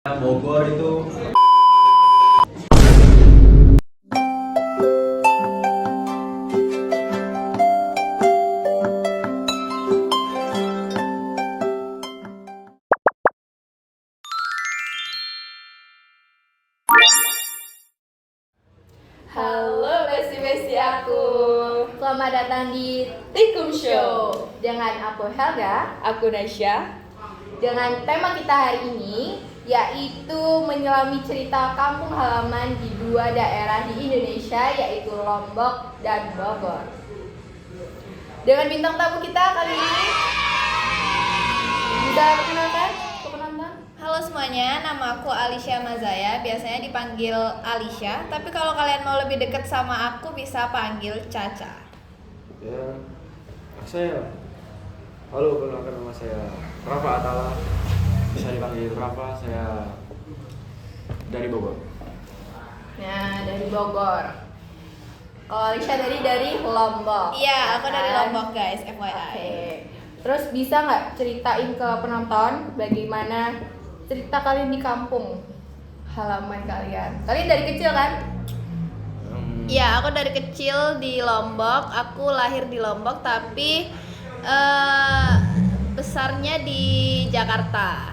Bogor itu Halo besti-besti aku. Selamat datang di Tikum Show. dengan aku Helga. Aku Nasya. Dengan tema kita hari ini yaitu menyelami cerita kampung halaman di dua daerah di Indonesia, yaitu Lombok dan Bogor. Dengan bintang tamu kita kali ini, bisa perkenalkan ke penonton? Halo semuanya, nama aku Alicia Mazaya, biasanya dipanggil Alicia. Tapi kalau kalian mau lebih dekat sama aku bisa panggil Caca. Ya, saya. Halo, perkenalkan nama saya Rafa Atala. Bisa dipanggil Rafa, saya dari Bogor. Nah, dari Bogor. Kalau Alicia dari Lombok. Iya, aku dari Kan? Lombok guys, FYI. Oke. Terus bisa nggak ceritain ke penonton bagaimana cerita kalian di kampung halaman kalian? Kalian dari kecil kan? Iya, aku dari kecil di Lombok. Aku lahir di Lombok tapi besarnya di Jakarta.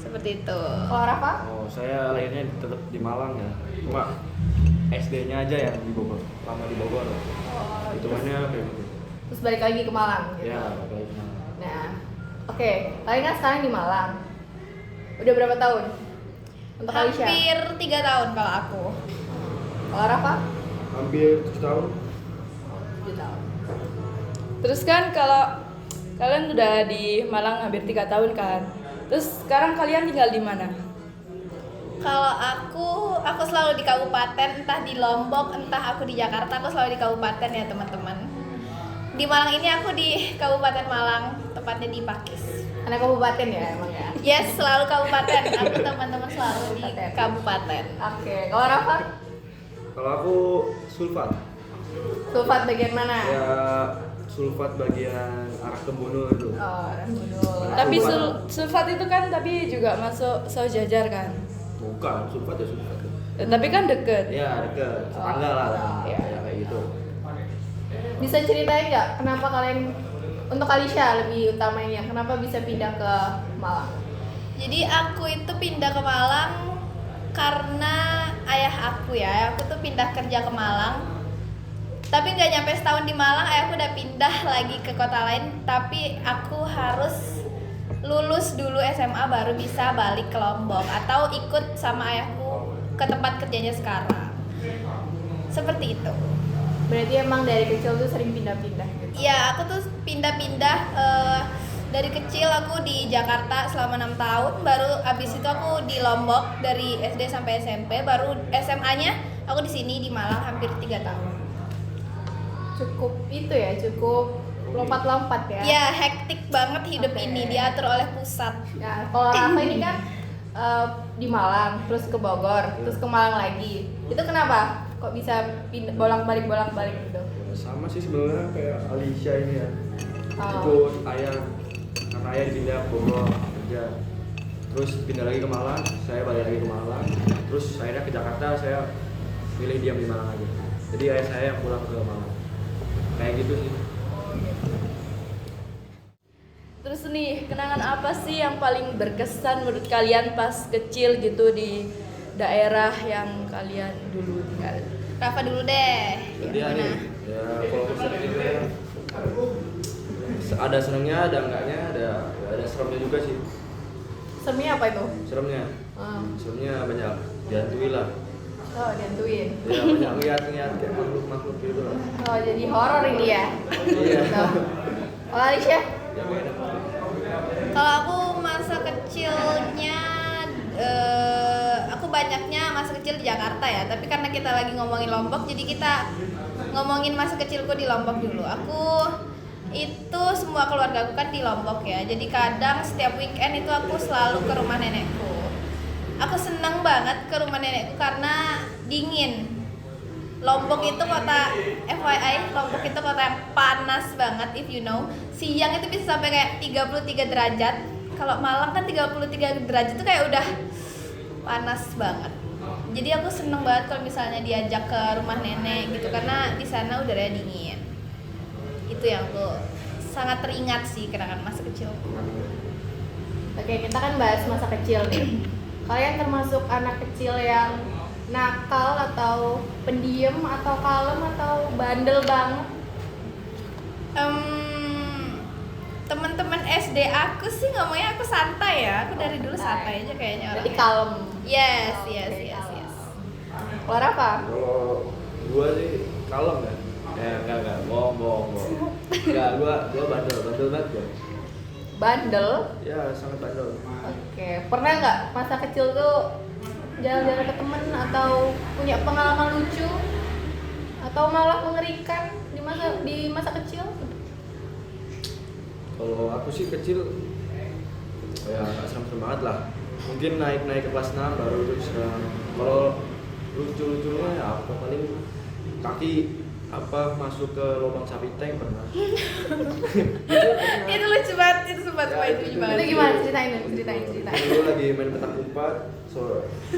Seperti itu. Kalau Rafa? Oh, saya lahirnya tetap di Malang ya. Cuma SD-nya aja yang di Bogor. Lama di Bogor. Hitungannya kayak gitu. Terus balik lagi ke Malang. Gitu. Ya, kayak gitu. Nah, oke. Kalian kan sekarang di Malang. Udah berapa tahun? Untuk Alicia? Hampir 3 tahun kalau aku. Kalau Rafa? Hampir 7 tahun. 7 tahun. Terus kan kalau kalian udah di Malang hampir 3 tahun kan. Terus sekarang kalian tinggal di mana? Kalau aku selalu di kabupaten, entah di Lombok, entah aku di Jakarta, aku selalu di kabupaten ya teman-teman. Di Malang ini aku di Kabupaten Malang, tepatnya di Pakis. Anak kabupaten ya emang ya? Yes, selalu kabupaten. Aku teman-teman selalu di kabupaten. Oke. Kalau Rafa? Kalau aku sulfat. Sulfat bagian mana? Ya, sulfat bagian arah Kebunul itu. Oh, Rambunul. Tapi sulfat itu kan tapi juga masuk Saujajar kan. Bukan, sulfat ya sulfat. Tapi kan deket. Ya, deket. Tetangga lah. Iya. Ya, kayak gitu. Bisa ceritain nggak kenapa kalian, untuk Alicia lebih utamanya, kenapa bisa pindah ke Malang? Jadi aku itu pindah ke Malang karena ayah aku ya. Aku tuh pindah kerja ke Malang. Tapi nggak nyampe setahun di Malang, ayahku udah pindah lagi ke kota lain. Tapi aku harus lulus dulu SMA baru bisa balik ke Lombok atau ikut sama ayahku ke tempat kerjanya sekarang. Seperti itu. Berarti emang dari kecil tuh sering pindah-pindah gitu? Iya, aku tuh pindah-pindah dari kecil. Aku di Jakarta selama 6 tahun, baru abis itu aku di Lombok dari SD sampai SMP, baru SMA-nya aku di sini di Malang hampir 3 tahun. Cukup itu ya, cukup lompat-lompat ya? Ya, hektik banget hidup Oke. ini, diatur oleh pusat. Nah, kalau Rafa ini kan di Malang, terus ke Bogor, terus ke Malang lagi. Itu kenapa? Kok bisa pindah bolak-balik gitu? Sama sih sebenarnya kayak Alicia ini ya. Oh. Ikut ayah, karena ayah pindah ke Bogor kerja. Terus pindah lagi ke Malang, saya balik lagi ke Malang. Terus akhirnya ke Jakarta, saya pilih diam di Malang aja. Jadi ayah saya yang pulang ke Malang. Kayak gitu sih. Terus nih, kenangan apa sih yang paling berkesan menurut kalian pas kecil gitu di daerah yang kalian dulu tinggal? Rafa dulu deh. Jadi Gimana? ya kalau kesini itu ya, ada senangnya, ada enggaknya, ada seremnya juga sih. Semi apa itu? Seremnya banyak dihantui lah. Oh, diantuin. Ya banyak ngeliat kayak makhluk gitu lah. Oh, jadi horor ini ya? Iya. Gitu. Oh, Alicia? Ya beda. Kalau aku masa kecilnya, aku banyaknya masa kecil di Jakarta ya. Tapi karena kita lagi ngomongin Lombok, jadi kita ngomongin masa kecilku di Lombok dulu. Aku itu semua keluarga aku kan di Lombok ya. Jadi kadang setiap weekend itu aku selalu ke rumah nenekku. Aku senang banget ke rumah nenekku karena dingin. Lombok itu kota, FYI, Lombok itu kota yang panas banget if you know. Siang itu bisa sampai kayak 33 derajat. Kalau Malang kan 33 derajat itu kayak udah panas banget. Jadi aku seneng banget kalau misalnya diajak ke rumah nenek gitu karena di sana udaranya dingin. Itu yang aku sangat teringat sih kenangan masa kecil. Oke, kita kan bahas masa kecil nih. Kalian termasuk anak kecil yang nakal atau pendiam atau kalem atau bandel banget? Teman-teman SD aku sih ngomongnya aku santai ya. Aku dari dulu santai aja kayaknya Berarti orangnya. kalem. Yes. Keluar apa? Kalau gua sih kalem kan. Enggak, bohong. Enggak, gua bandel banget gua. Bandel? Ya, sangat bandel. Oke, pernah nggak masa kecil tuh jalan-jalan ke temen atau punya pengalaman lucu atau malah mengerikan di masa kecil? Kalau aku sih kecil ya nggak serem-serem banget lah. Mungkin naik ke kelas 6 baru terus kalau lucu-lucunya ya apa paling kaki masuk ke lubang sapi tank pernah. Itu lucu banget, itu sempat Ya, itu lucu banget. Itu gimana ceritain? Dulu lagi main petak umpet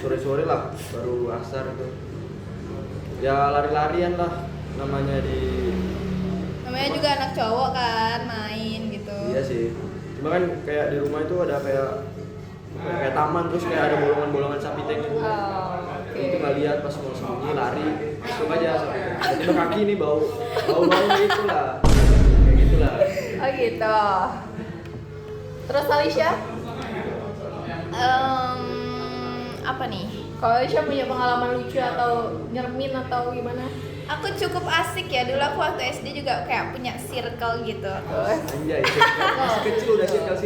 sore-sore lah baru asar itu. Ya lari-larian lah namanya Namanya juga anak cowok kan main gitu. Iya sih. Cuma kan kayak di rumah itu ada kayak taman terus kayak ada bolongan-bolongan sapi tank gitu. Itu nggak lihat pas mau sembunyi lari masuk aja tiba kaki ini bau gitu lah kayak gitulah. Oh gitu. Terus Alicia? Apa nih? Kalau Alicia punya pengalaman lucu atau nyermin atau gimana? Aku cukup asik ya, dulu aku waktu SD juga kayak punya circle gitu. Anjay, masih kecil udah circle.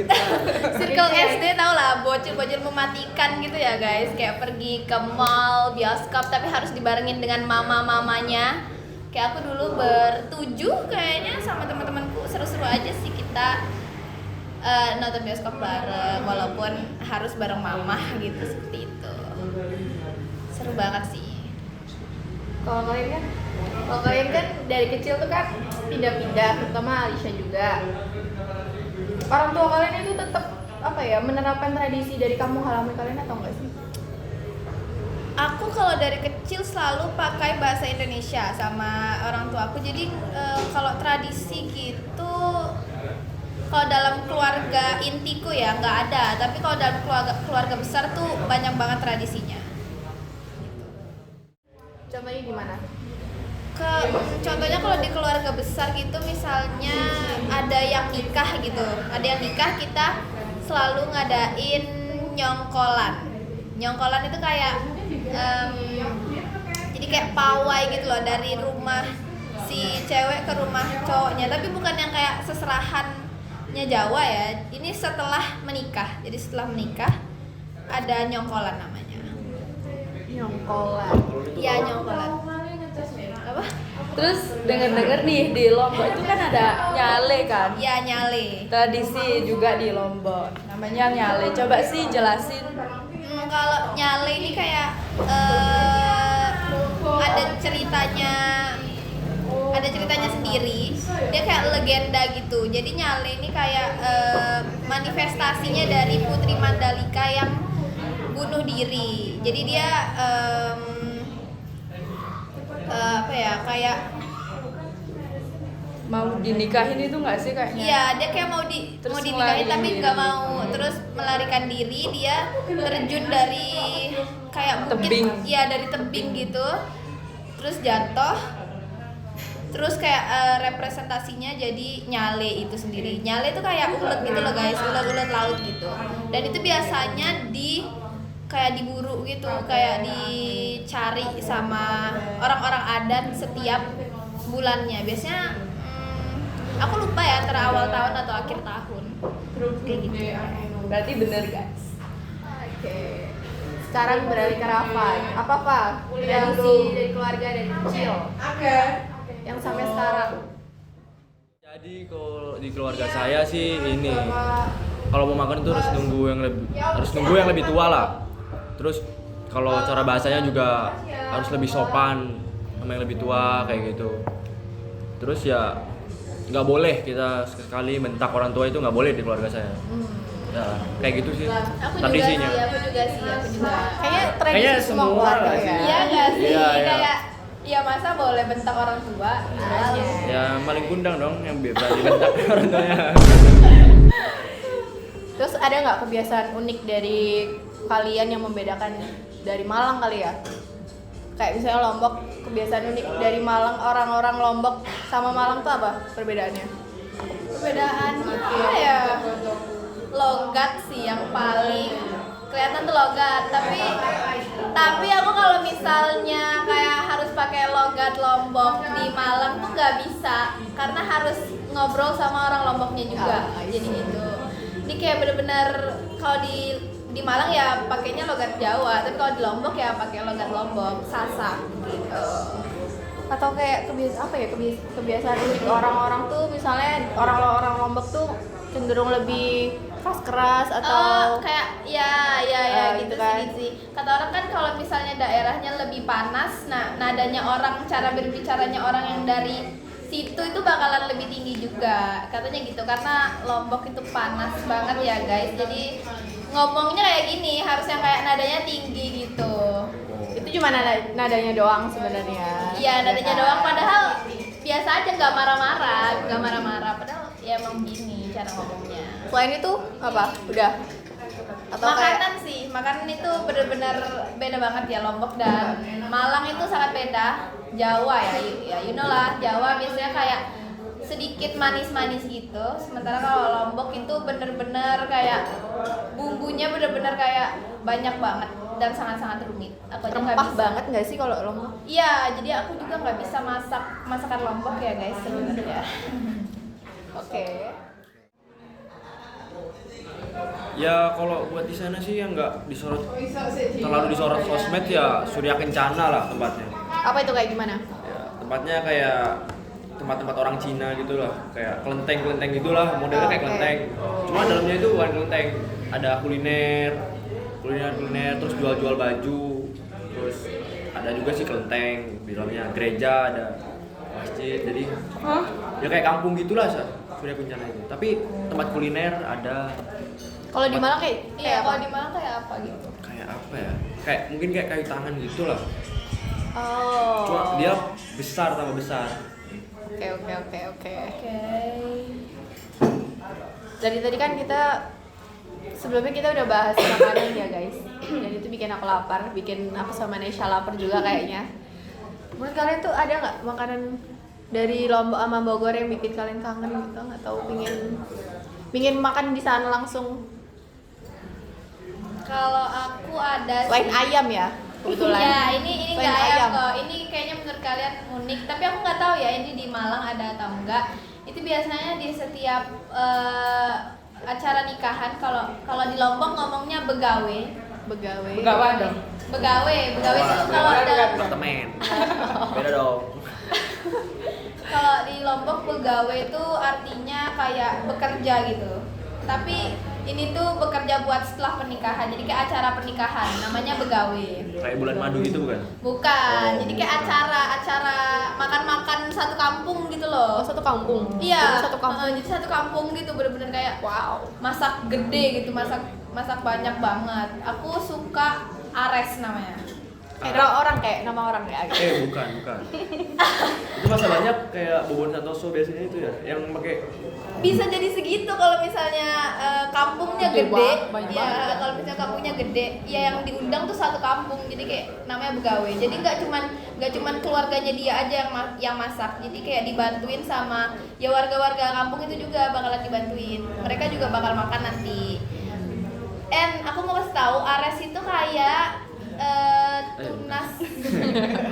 Circle SD tau lah, bocil-bocil mematikan gitu ya guys. Kayak pergi ke mall, bioskop, tapi harus dibarengin dengan mama-mamanya. Kayak aku dulu bertujuh kayaknya sama teman-temanku, seru-seru aja sih kita nonton bioskop bareng, walaupun harus bareng mama gitu, seperti itu. Seru banget sih. Kalau kalian kan dari kecil tuh kan pindah-pindah, terutama Alicia juga. Orang tua kalian itu tetap menerapkan tradisi dari kampung halaman kalian atau enggak sih? Aku kalau dari kecil selalu pakai bahasa Indonesia sama orang tua aku. Jadi kalau tradisi gitu, kalau dalam keluarga intiku ya nggak ada. Tapi kalau dalam keluarga besar tuh banyak banget tradisinya. Contohnya gimana? Contohnya kalau di keluarga besar gitu, misalnya ada yang nikah gitu, kita selalu ngadain nyongkolan. Nyongkolan itu kayak jadi kayak pawai gitu loh, dari rumah si cewek ke rumah cowoknya, tapi bukan yang kayak seserahannya Jawa ya. Ini setelah menikah, jadi setelah menikah ada nyongkolan namanya. Nyongkolan. Iya, nyongkolan. Apa? Terus denger-denger nih di Lombok itu kan ada nyale kan? Iya, nyale. Tradisi juga di Lombok. Namanya nyale. Coba sih jelasin. Kalau nyale ini kayak ada ceritanya sendiri. Dia kayak legenda gitu. Jadi nyale ini kayak manifestasinya dari Putri Mandalika yang bunuh diri. Jadi dia kayak Mau dinikahin itu nggak sih kayaknya? iya, dia kayak mau Terus dinikahin melarikan tapi diri. nggak mau. Terus melarikan diri, dia terjun dari kayak bukit, Tebing. iya dari tebing gitu. Terus jatuh. Terus kayak representasinya jadi nyale itu sendiri. Nyale itu kayak ulet gitu loh guys, ulet-ulet laut gitu. Dan itu biasanya kayak diburu gitu, kayak dicari sama orang-orang adat setiap bulannya. Biasanya aku lupa ya, antara awal tahun atau akhir tahun. Kayak gitu. Berarti bener guys. Oke. Sekarang beralih ke Rafa. Apa Pak? Tradisi dari keluarga dari kecil. Yang sampai sekarang. Jadi kalau di keluarga saya sih ini kalau mau makan itu harus nunggu yang lebih tua lah. Terus kalau cara bahasanya juga harus lebih sopan sama yang lebih tua kayak gitu. Terus ya nggak boleh kita sekali mentak orang tua, itu nggak boleh di keluarga saya. Ya, kayak gitu sih Aku juga tradisinya. sih, aku juga. Kayaknya tradisi Kayaknya semua semua keluarga nggak sih? ya. Iya nggak sih? Iya, iya. Kayak ya masa boleh bentak orang tua? Makanya. Ya maling kundang dong yang berani bentak orang tuanya. Terus ada nggak kebiasaan unik dari kalian yang membedakan dari Malang kali ya? Kayak misalnya Lombok, kebiasaan unik dari Malang, orang-orang Lombok sama Malang tuh apa perbedaannya? Perbedaan apa ya? Logat sih yang paling kelihatan tuh logat, tapi aku kalau misalnya kayak harus pakai logat Lombok di Malang tuh nggak bisa karena harus ngobrol sama orang Lomboknya juga. Jadi gitu. Ini kayak bener-bener kalau di Malang ya pakainya logat Jawa, tapi kalau di Lombok ya pakai logat Lombok, Sasak gitu. Atau kayak kebiasaan unik orang-orang tuh misalnya orang-orang Lombok tuh cenderung lebih keras atau Kayak ya gitu gitu kan. sih. Kata orang kan kalau misalnya daerahnya lebih panas, nah nadanya orang, cara berbicaranya orang yang dari situ itu bakalan lebih tinggi juga. Katanya gitu karena Lombok itu panas banget ya guys. Jadi ngomongnya kayak gini harus yang kayak nadanya tinggi gitu. itu cuma nadanya doang sebenarnya. Iya nadanya kan? doang padahal biasa aja nggak marah-marah padahal ya emang gini cara ngomongnya. Selain itu apa? Udah? Atau Makanan sih, makanan itu benar-benar beda banget ya Lombok dan Malang itu sangat beda. Jawa ya you know lah, Jawa biasanya kayak sedikit manis-manis gitu. Sementara kalau Lombok itu bener-bener kayak bumbunya bener-bener kayak banyak banget dan sangat-sangat rumit. Aku aja nggak rempah bisa. banget nggak sih kalau Lombok? Iya, jadi aku juga nggak bisa masak masakan Lombok ya guys sebenarnya. Oke. Ya kalau buat di sana sih yang nggak terlalu disorot sosmed ya Surya Kencana lah tempatnya. Apa itu kayak gimana? Ya, tempatnya kayak tempat-tempat orang Cina gitu lah, kayak kelenteng gitulah, modelnya kayak Oke. kelenteng. Cuma dalamnya itu bukan kelenteng, ada kuliner, terus jual-jual baju, terus ada juga sih kelenteng, di dalamnya gereja, ada masjid, jadi ya kayak kampung gitulah Surya Kencana itu. Tapi tempat kuliner ada. Kalau di Malang kayak Iya, apa? kalau di Malang kayak apa gitu? Kayak apa ya? Kayak mungkin kayak kayu tangan gitu lah. Oh. Cuma dia besar tambah besar. Oke. Oke. Dari tadi kan kita sebelumnya kita udah bahas makanan ya guys. Dan itu bikin aku lapar, bikin aku sama Nesha lapar juga kayaknya. Menurut kalian tuh ada nggak makanan dari Lombok sama Bogor yang bikin kalian kangen gitu? Atau pingin makan di sana langsung? Kalau aku ada Selain ayam ya, kebetulan. Ya, ini Selain nggak ayam. ayam kok. Ini kayaknya menurut kalian unik, tapi aku nggak tahu ya ini di Malang ada atau enggak. Itu biasanya di setiap acara nikahan kalau di Lombok ngomongnya begawe. Begawe. Begawe itu kalau dalam Apartemen. Beda dong. kalau di Lombok begawe itu artinya kayak bekerja gitu. Tapi ini tuh bekerja buat setelah pernikahan. Jadi kayak acara pernikahan namanya begawe. Kayak bulan madu gitu bukan? Bukan. Oh. Jadi kayak acara makan-makan satu kampung gitu loh. Oh, satu kampung. Iya, Jadi satu kampung. jadi satu kampung gitu bener-bener kayak wow, masak gede gitu, masak banyak banget. Aku suka Ares namanya. Kayak nama orang ya. Bukan. Itu masa banyak kayak Bobon Santoso biasanya itu ya, yang pakai Bisa jadi segitu kalau misalnya kampungnya Gede gede. banget, banyak Ya, banget. kalau misalnya kampungnya gede, ya yang diundang tuh satu kampung. Jadi kayak namanya begawe. Jadi nggak cuman keluarganya dia aja yang masak. Jadi kayak dibantuin sama ya warga-warga kampung itu juga bakalan dibantuin. Mereka juga bakal makan nanti. Aku mau kasih tahu Ares itu kayak tunas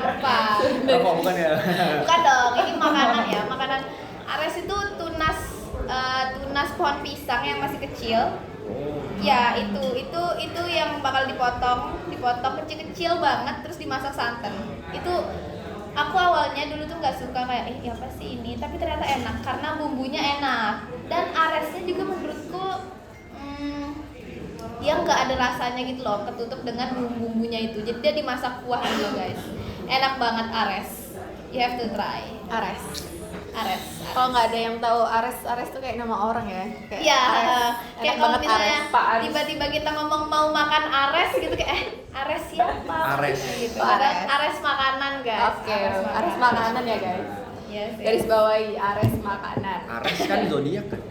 apa? apa bukan ya? Bukan dong, ini makanan ya. Makanan Ares itu tunas pohon pisang yang masih kecil. Oh. Ya, itu yang bakal dipotong kecil-kecil banget terus dimasak santan. Itu aku awalnya dulu tuh nggak suka kayak apa sih ini, tapi ternyata enak karena bumbunya enak. Dan Aresnya juga menurutku dia nggak ada rasanya gitu loh, ketutup dengan bumbu-bumbunya itu. Jadi dia dimasak kuah gitu guys. Enak banget Ares. You have to try. Ares. Ares. Kalau nggak ada yang tahu Ares tuh kayak nama orang ya. Kayak Iya, Ares. kayak Enak kalau banget misalnya Ares. Pak Ares. tiba-tiba kita ngomong mau makan Ares gitu kayak Ares siapa? Ares. Gitu. Pak Ares. Ares makanan guys. Oke, Ares makanan ya guys. Yes, Garis bawahi Ares makanan. Ares kan zodiak kan.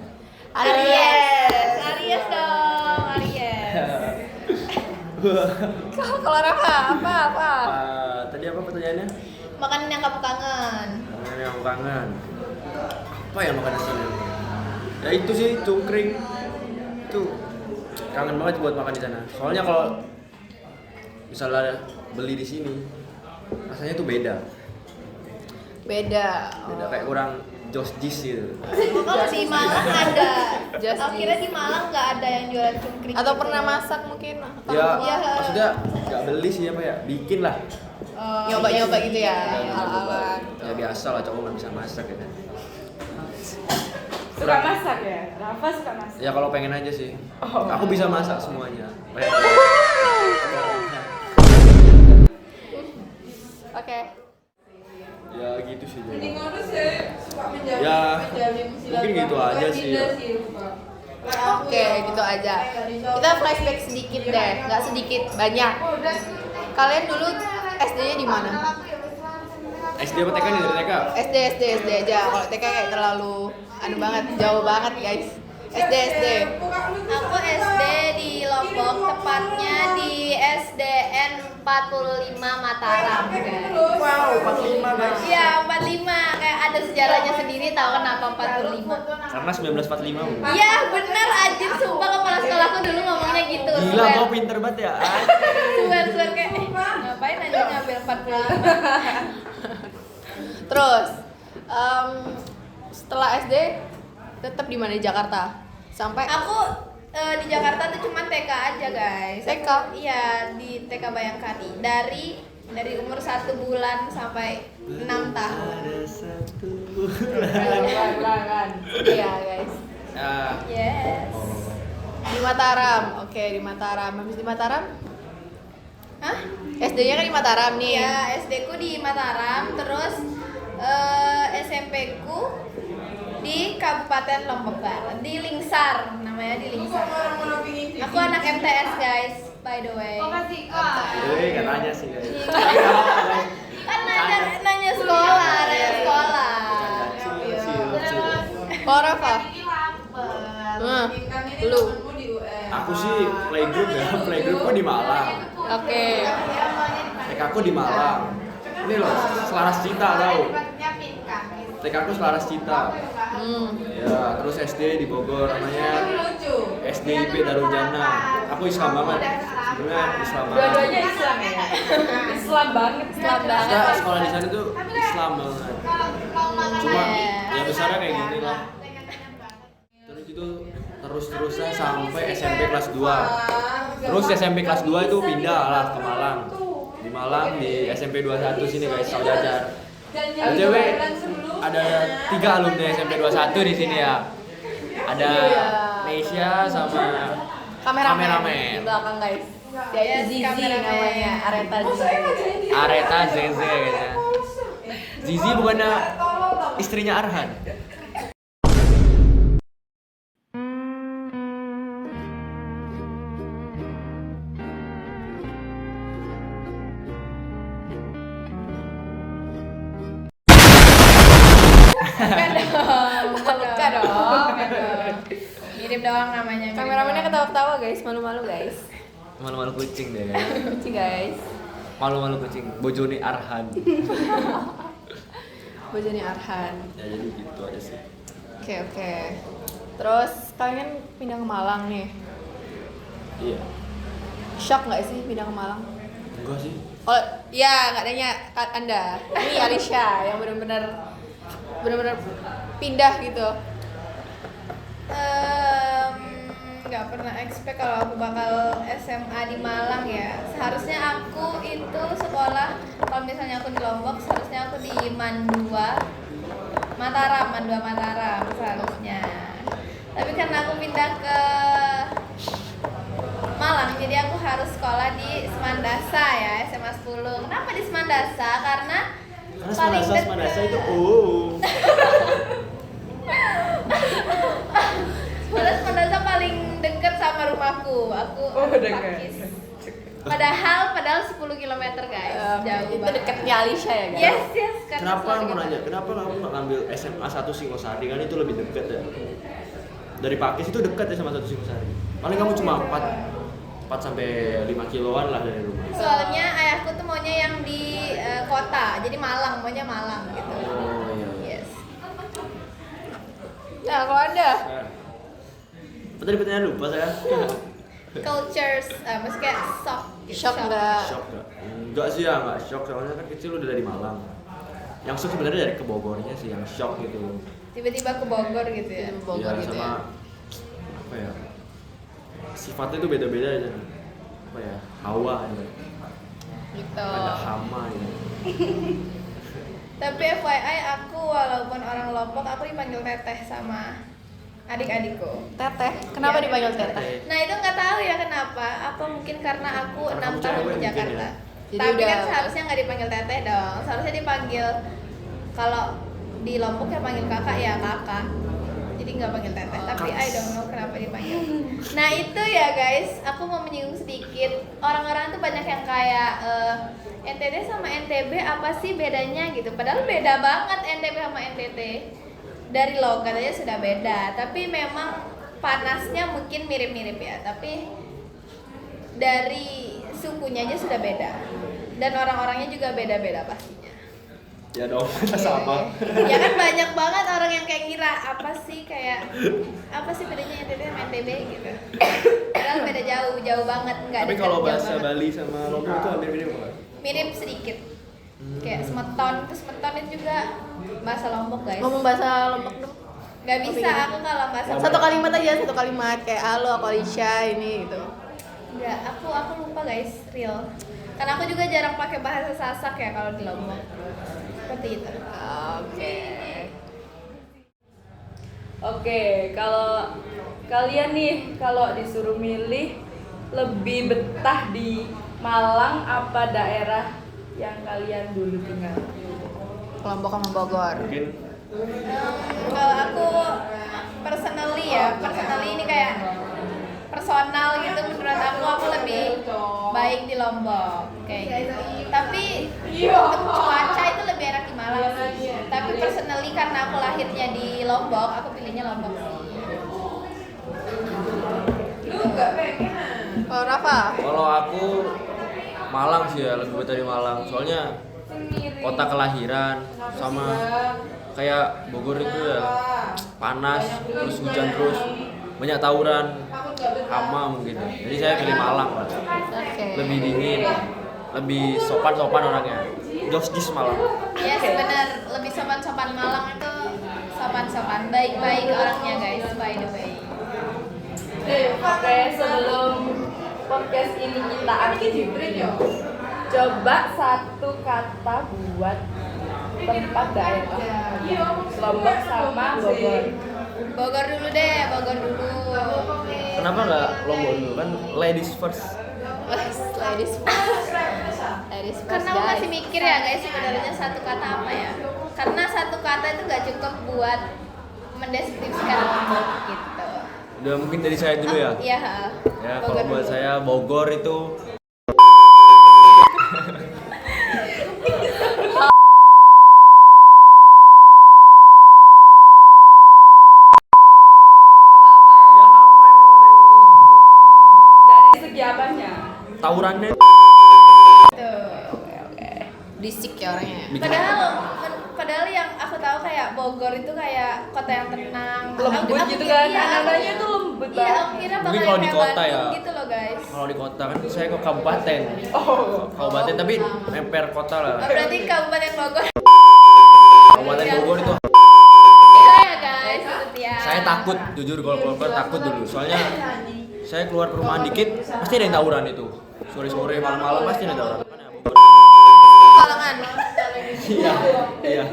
Aries dong, Aries. Kalau Rafa apa? Tadi apa pertanyaannya? Makanan yang kamu kangen. Makanan yang aku kangen. Apa ya makanan sini? Ya itu sih cungkring. Itu kangen banget buat makan di sana. Soalnya kalau misalnya beli di sini rasanya tuh beda. Beda. Beda kayak kurang Josh Jis gitu. Kalau di Malang ada. Just Aku kira di Malang nggak ada yang jualan cungkring. Atau gitu. pernah masak mungkin? Ya, Iya. maksudnya nggak beli sih apa ya, bikin lah. Oh, Nyoba-nyoba iya. gitu ya. Ya, Ala-ala. ya biasa lah, cowok nggak bisa masak ya kan. Suka masak ya? Rafa suka masak. Ya kalau pengen aja sih. Oh. Aku bisa masak semuanya. Oke. Ya gitu sih. Ini ngurus ya, suka Ya, mungkin gitu aja sih ya. Oke, gitu aja. Kita flashback sedikit deh, nggak sedikit, banyak. Kalian dulu SD-nya di mana? SD apa TK nih, dari TK? SD aja. Kalau TK kayak terlalu anu banget, jauh banget guys. SD. Aku SD di Lombok, tepatnya di SDN 45 Mataram. Guys. Wow, 45 guys. Iya, 45. Kayak ada sejarahnya sendiri, tahu kenapa 45? Karena 1945. Bu. Iya, bener anjir, sumpah kepala sekolahku dulu ngomongnya gitu. Gila, kau pinter banget ya. Suwer kayak ngapain aja ngambil 45. Terus setelah SD tetap di mana, di Jakarta? Sampai Aku di Jakarta tuh cuma TK aja guys. TK? Iya, di TK Bayangkari. Dari umur 1 bulan sampai 6 tahun. Ada satu. Iya guys. Ah, Yes. Di Mataram. Oke, di Mataram. Habis di Mataram? Hah? SD-nya kan di Mataram nih. Iya, SD ku di Mataram, terus SMP ku di Kabupaten Lombok Barat, di Lingsar, namanya di Lingsar. Aku anak MTS guys, by the way. katanya sih guys. Kan nanya sekolah, Kalau Rafa? Lu. Aku sih playgroup ya, playgroup di Malang. Oke. TK aku di Malang. Ini loh, Selaras Cita tau. TK aku Selaras Cita. Ya, terus SD di Bogor namanya SDIP Darul Jannah. Aku Islam banget. Sebenarnya Islam banget. Dua-duanya Islam ya? Islam banget. Maksudnya sekolah di sana tuh Islam banget. Cuma ya besarnya kayak gini lah. Terus itu terus-terusan sampai SMP kelas 2. Terus SMP kelas 2 itu pindah lah ke Malang. Di Malang di SMP 21 sini guys, Saujajar. BTW ada 3 alumni SMP 21 di sini ya. Ada Nesya sama Kameramen di belakang guys. Dia Yes, Zizi kameramen. namanya, Areta Zizi. Areta Zeze kayaknya. Zizi bukannya istrinya Arhan. Bukan dong. mirip doang namanya. mirip Kameramennya doang. ketawa-ketawa guys, malu-malu guys. Malu-malu kucing deh. Lucu guys. Malu-malu kucing. Bojone Arhan. Bojone Arhan. Ya jadi gitu aja sih. Oke. Terus kalian pindah ke Malang nih. Iya. Shock nggak sih pindah ke Malang? Enggak sih. Oh ya, nggak nanya Anda. Ini Alisha yang benar-benar pindah gitu. Nggak pernah expect kalau aku bakal SMA di Malang ya. Seharusnya aku itu sekolah, kalau misalnya aku di Lombok, seharusnya aku di Mandua Mataram seharusnya. Tapi karena aku pindah ke Malang, jadi aku harus sekolah di Semandasa ya, SMA 10. Kenapa di Semandasa? Karena Karena Paling sama deket. Dasa itu Sebenarnya Mandasa paling deket sama rumahku. Aku Pakis. Padahal 10 km guys. Jauh Itu banget. dekatnya Alisha ya guys. Yes. Karena Kenapa selalu mau dekat. nanya? Kenapa kamu nggak ngambil SMA 1 Singosari kan itu lebih dekat ya? Dari Pakis itu dekat ya sama 1 Singosari. Paling kamu cuma 4 sampai 5 kiloan lah dari rumah. Soalnya ayahku tuh maunya yang di kota, jadi Malang, maunya Malang gitu. Oh iya. Yes. Nah, kalau Anda Nah, apa tadi pertanyaan lupa saya? Cultures, maksudnya kayak shock. Gitu. shock enggak? Shock nggak? Enggak sih ya, nggak shock soalnya kan kecil udah dari Malang. Yang shock sebenarnya dari ke Bogornya sih yang shock gitu. Tiba-tiba ke Bogor gitu ya. Bogor Ya, gitu sama ya. apa ya? Sifatnya itu beda-beda aja. Apa ya? Hawa gitu. Gitu. Ada hama gitu. Tapi FYI aku walaupun orang Lombok, aku dipanggil teteh sama adik-adikku. Teteh. Kenapa Iya. dipanggil teteh? Nah itu nggak tahu ya kenapa. Apa mungkin karena aku Karena 6 kamu tahun cewek di mungkin Jakarta. ya? Jadi Tapi udah- kan seharusnya nggak dipanggil teteh dong. Seharusnya dipanggil, kalau di Lombok ya panggil kakak ya kakak. Jadi nggak panggil teteh. Tapi I don't know kenapa dipanggil. Nah itu ya guys, aku mau menyinggung sedikit. Orang-orang tuh banyak yang kayak NTT sama NTB apa sih bedanya gitu. Padahal beda banget NTB sama NTT. Dari logat aja sudah beda. Tapi memang panasnya mungkin mirip-mirip ya. Tapi dari sukunya aja sudah beda. Dan orang-orangnya juga beda-beda pastinya. Ya dong, kita sama. Ya kan banyak banget orang yang kayak ngira apa sih bedanya NTT sama NTB gitu. Padahal beda jauh banget, enggak Tapi ada kalau jauh bahasa banget. Bali sama Lombok itu hampir mirip nggak? Mirip sedikit. Kayak semeton, terus semeton itu juga bahasa Lombok guys. Ngomong bahasa Lombok dong. Gak bisa aku kalau bahasa Satu kalimat aja, satu kalimat kayak halo, aku Alisha ini gitu. Enggak, aku lupa guys, real. Karena aku juga jarang pakai bahasa Sasak ya kalau di Lombok. Seperti itu. Oke, kalau kalian nih kalau disuruh milih lebih betah di Malang apa daerah yang kalian dulu tinggal? Lombok sama Bogor. Mungkin Kalau aku personally ini kayak personal gitu, menurut aku lebih baik di Lombok kayak gitu. Tapi untuk cuaca itu lebih enak di Malang sih. Tapi personally karena aku lahirnya di Lombok, aku pilihnya Lombok sih. Kalau Rafa? kalau aku Malang sih ya, lebih betah di Malang. Soalnya kota kelahiran sama kayak Bogor itu ya panas, terus hujan terus, banyak tawuran, hama mungkin. Jadi saya pilih Malang lah. Oke. Lebih dingin, lebih sopan-sopan orangnya. Jos-jis Malang. Yes, benar. Lebih sopan-sopan Malang itu sopan-sopan, baik-baik orangnya guys, by the way. Oke, sebelum podcast ini kita akhiri, coba satu kata buat tempat daerah Lombok sama Bogor. Bogor dulu deh, Bogor dulu. Kenapa nggak Lombok dulu kan ladies first? Ladies first. Ladies first, Karena aku guys. masih mikir ya guys, sebenarnya satu kata apa ya? Karena satu kata itu gak cukup buat mendeskripsikan Lombok gitu. Udah mungkin dari saya dulu ya. Iya. Ya Bogor kalau buat dulu. saya Bogor itu ya hama emang kota itu tuh. Dari segi apanya? Tawurannya Tuh. Berisik ya orangnya. bikin Padahal yang aku tahu kayak Bogor itu kayak kota yang tenang. Lembut Aku gitu kira- kan? iya, Nadanya tuh lembut Iya, banget. aku kira Mungkin bakal kalau di kayak kota Bandung ya. gitu loh guys. kalau di kota kan saya ke kabupaten. Oh. Kabupaten tapi memper kota lah. Oh, berarti Kabupaten Bogor. Kabupaten Bogor itu Iya ya guys, itu dia. saya takut, jujur kalau keluar takut dulu. Soalnya saya keluar perumahan dikit pasti ada yang tawuran itu. Sore-sore malam-malam pasti ada yang tawuran. Makanya Bogor. Kalangan. Iya, iya.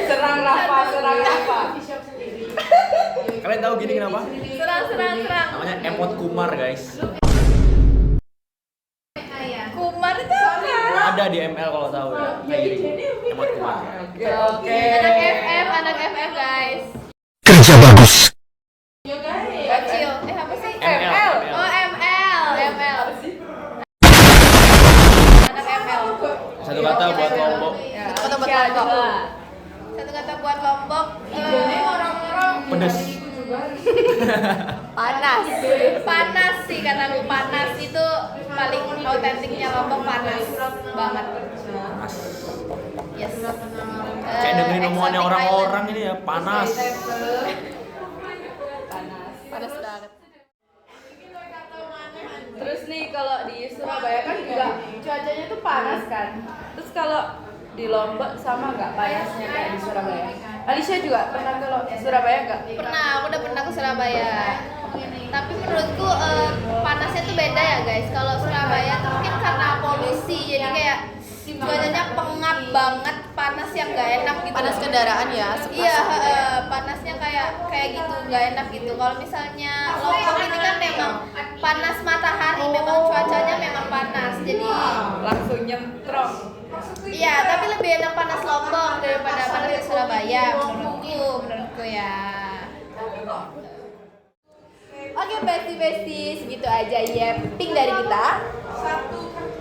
Serang Rafa, serang Rafa. Kalian tahu gini kenapa? Serang. Namanya Epot Kumar, guys. Kumar itu apa? ada di ML kalau tahu ya. Kayak gini. Emot kuat. Oke. Anak FF guys. Kerja bagus. Kecil. Apa sih? ML. Oh ML. Anak ML. Satu kata buat Lombok. Satu kata buat Lombok. Satu kata buat Lombok. Pedes. Panas sih kataku, panas itu paling autentiknya Lombok, panas banget. Yes. Kayak dengerin omongannya Exotic orang-orang island. ini ya, panas. Panas banget. Terus nih kalau di Surabaya kan juga cuacanya tuh panas kan. Terus kalau di Lombok sama nggak panasnya kayak di Surabaya? Alicia juga pernah ke Surabaya nggak? Pernah, aku udah pernah ke Surabaya. Tapi menurutku panasnya tuh beda ya guys. Kalau Surabaya tuh mungkin karena polusi, jadi kayak cuacanya pengap banget, panas yang nggak enak gitu. Panas kendaraan ya. Iya, panasnya kayak gitu, nggak enak gitu. Kalau misalnya Lombok ini kan memang panas matahari, memang cuacanya memang panas. Jadi Langsung nyemprong. iya, tapi lebih enak panas Lombok daripada panas di Surabaya menurutku ya. Oke, bestie, segitu aja yapping dari kita.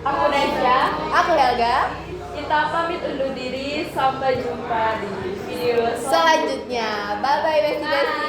Aku Nesya. Aku Helga. Kita pamit undur diri. Sampai jumpa di video Selanjutnya, bye bye bestie.